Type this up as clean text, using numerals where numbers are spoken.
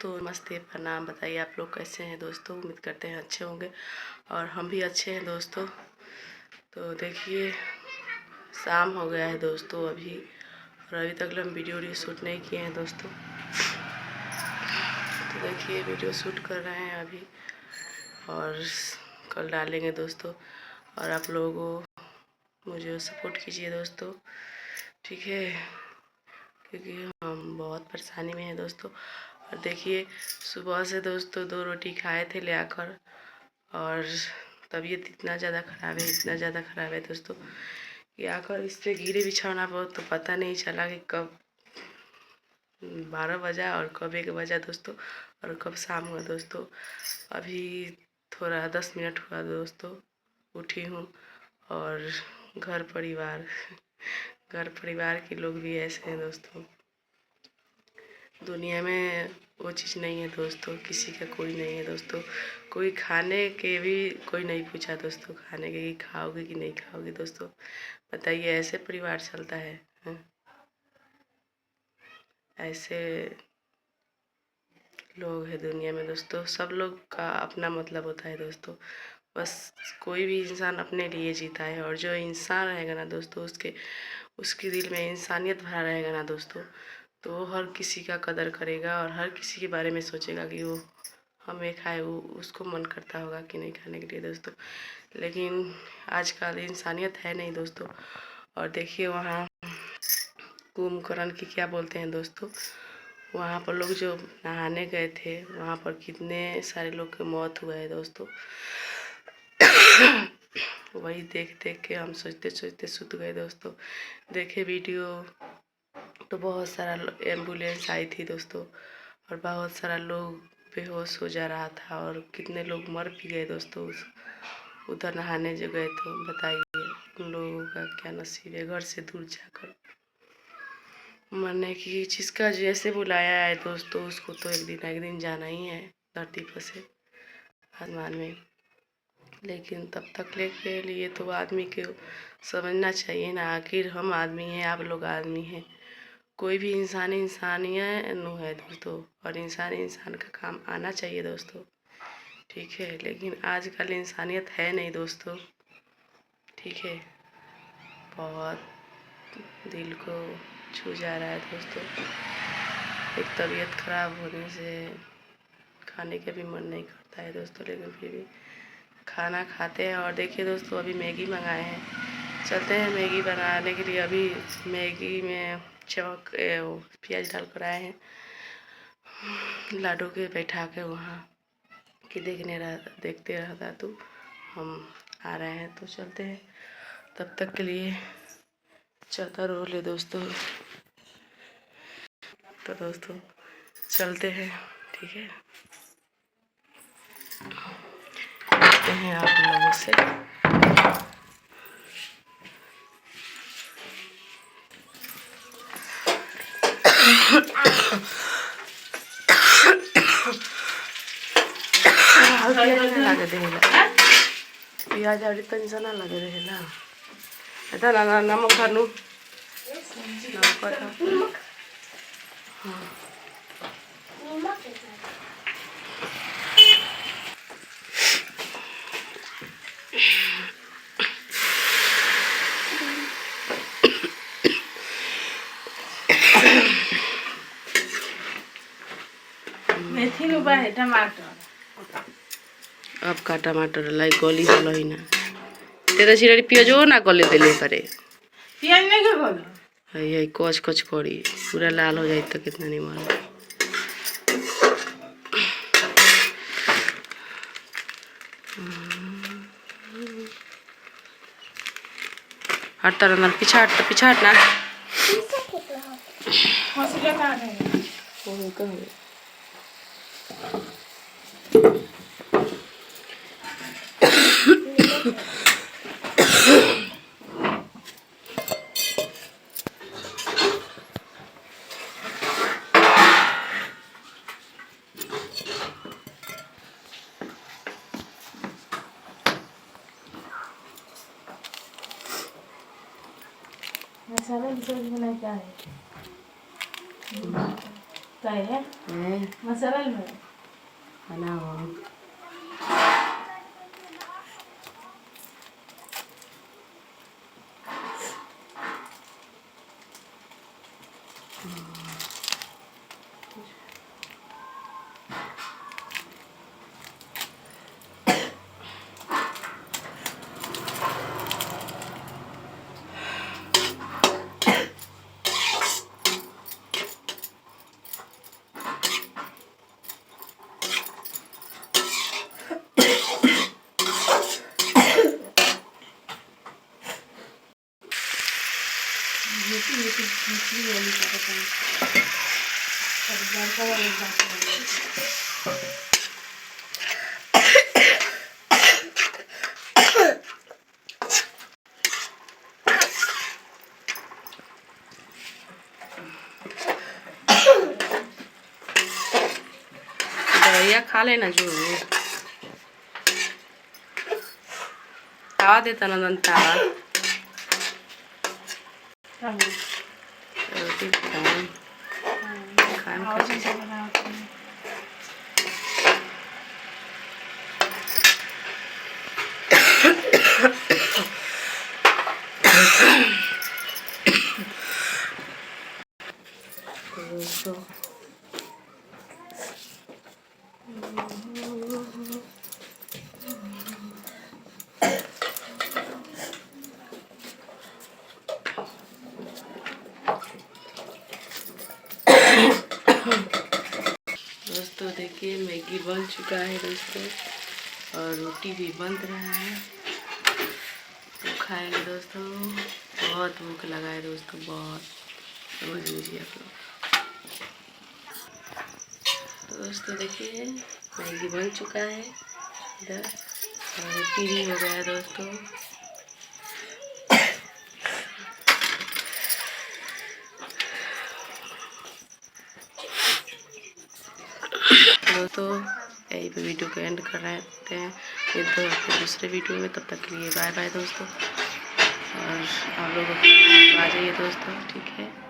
दोस्तों, नमस्ते, प्रणाम। बताइए आप लोग कैसे हैं दोस्तों। उम्मीद करते हैं अच्छे होंगे और हम भी अच्छे हैं दोस्तों। तो देखिए शाम हो गया है दोस्तों अभी, और अभी तक हम वीडियो शूट नहीं किए हैं दोस्तों। तो देखिए वीडियो शूट कर रहे हैं अभी और कल डालेंगे दोस्तों। और आप लोगों मुझे सपोर्ट कीजिए दोस्तों, ठीक है, क्योंकि हम बहुत परेशानी में हैं दोस्तों। और देखिए सुबह से दोस्तों 2 रोटी खाए थे ले आकर, और तबीयत इतना ज़्यादा ख़राब है, इतना ज़्यादा ख़राब है दोस्तों कि आकर इस पर गिरे बिछौना पर तो पता नहीं चला कि कब 12 बजा और कब 1 बजा दोस्तों, और कब शाम हुआ दोस्तों। अभी थोड़ा 10 मिनट हुआ दोस्तों, उठी हूँ। और घर परिवार के लोग भी ऐसे हैं दोस्तों। दुनिया में वो चीज़ नहीं है दोस्तों, किसी का कोई नहीं है दोस्तों। कोई खाने के भी कोई नहीं पूछा दोस्तों, खाने के कि खाओगे कि नहीं खाओगे दोस्तों। बताइए ऐसे परिवार चलता है, हैं? ऐसे लोग हैं दुनिया में दोस्तों। सब लोग का अपना मतलब होता है दोस्तों। बस कोई भी इंसान अपने लिए जीता है, और जो इंसान रहेगा ना दोस्तों, उसके दिल में इंसानियत भरा रहेगा ना दोस्तों, तो वो हर किसी का कदर करेगा और हर किसी के बारे में सोचेगा कि वो हमें खाए। वो उसको मन करता होगा कि नहीं खाने के लिए दोस्तों। लेकिन आजकल इंसानियत है नहीं दोस्तों। और देखिए वहाँ कुंभकर्ण की क्या बोलते हैं दोस्तों, वहाँ पर लोग जो नहाने गए थे वहाँ पर कितने सारे लोग की मौत हुआ है दोस्तों। वही देख देख के हम सोचते सोचते सुत गए दोस्तों। देखे वीडियो तो बहुत सारा एम्बुलेंस आई थी दोस्तों, और बहुत सारा लोग बेहोश हो जा रहा था, और कितने लोग मर भी गए दोस्तों उधर नहाने जो गए। तो बताइए उन लोगों का क्या नसीब है घर से दूर जाकर मरने की। जिसका जैसे बुलाया है दोस्तों, उसको तो एक दिन जाना ही है धरती पर से आसमान में। लेकिन तब तक के लिए तो आदमी को समझना चाहिए ना, आखिर हम आदमी हैं, आप लोग आदमी हैं। कोई भी इंसानियत नु है दोस्तों, और इंसान का काम आना चाहिए दोस्तों, ठीक है। लेकिन आजकल इंसानियत है नहीं दोस्तों, ठीक है। बहुत दिल को छू जा रहा है दोस्तों। एक तबीयत ख़राब होने से खाने का भी मन नहीं करता है दोस्तों, लेकिन फिर भी खाना खाते हैं। और देखिए दोस्तों अभी मैगी मंगाए हैं, चलते हैं मैगी बनाने के लिए। अभी मैगी में प्याज डाल कर आए हैं लाडू के बैठा के वहाँ कि देखते रहता तो हम आ रहे हैं, तो चलते हैं। तब तक के लिए चलता रहो ले दोस्तों। तो दोस्तों चलते हैं, ठीक है, मिलते हैं आप लोगों से। प्याज आड़ी तनिसा ना लगे रहेला एता ना नमक खानु नमक मेथी नु बा है टमाटर। अब का टमाटर लाई गली हलो ही ना तेरा चिरारी पियाजो ना गले देले करे पियाज नहीं के बोलो है कोच कोच करी पूरा लाल हो जाए तो कितना नहीं मालूम। हट तरह पिछाट ना हंसी का है वो कहे मसाला भी बनाया क्या है काय है मसाला में बनाओ। दवाइयाँ खा लेना जो तावा देता ना तावा रोटी खाएं दोस्तों देखिए मैगी बन चुका है दोस्तों और रोटी भी बन रहा है तो खाएंगे दोस्तों। बहुत भूख लगा है दोस्तों, बहुत समझ लीजिए आप लोग। तो दोस्तों देखिए मैगी बन चुका है इधर और रोटी भी हो गया है दोस्तों। दोस्तों यही पे वीडियो को एंड कर रहे हैं फिर दूसरे वीडियो में। तब तक के लिए बाय बाय दोस्तों, और आप लोग आ जाइए दोस्तों, ठीक है।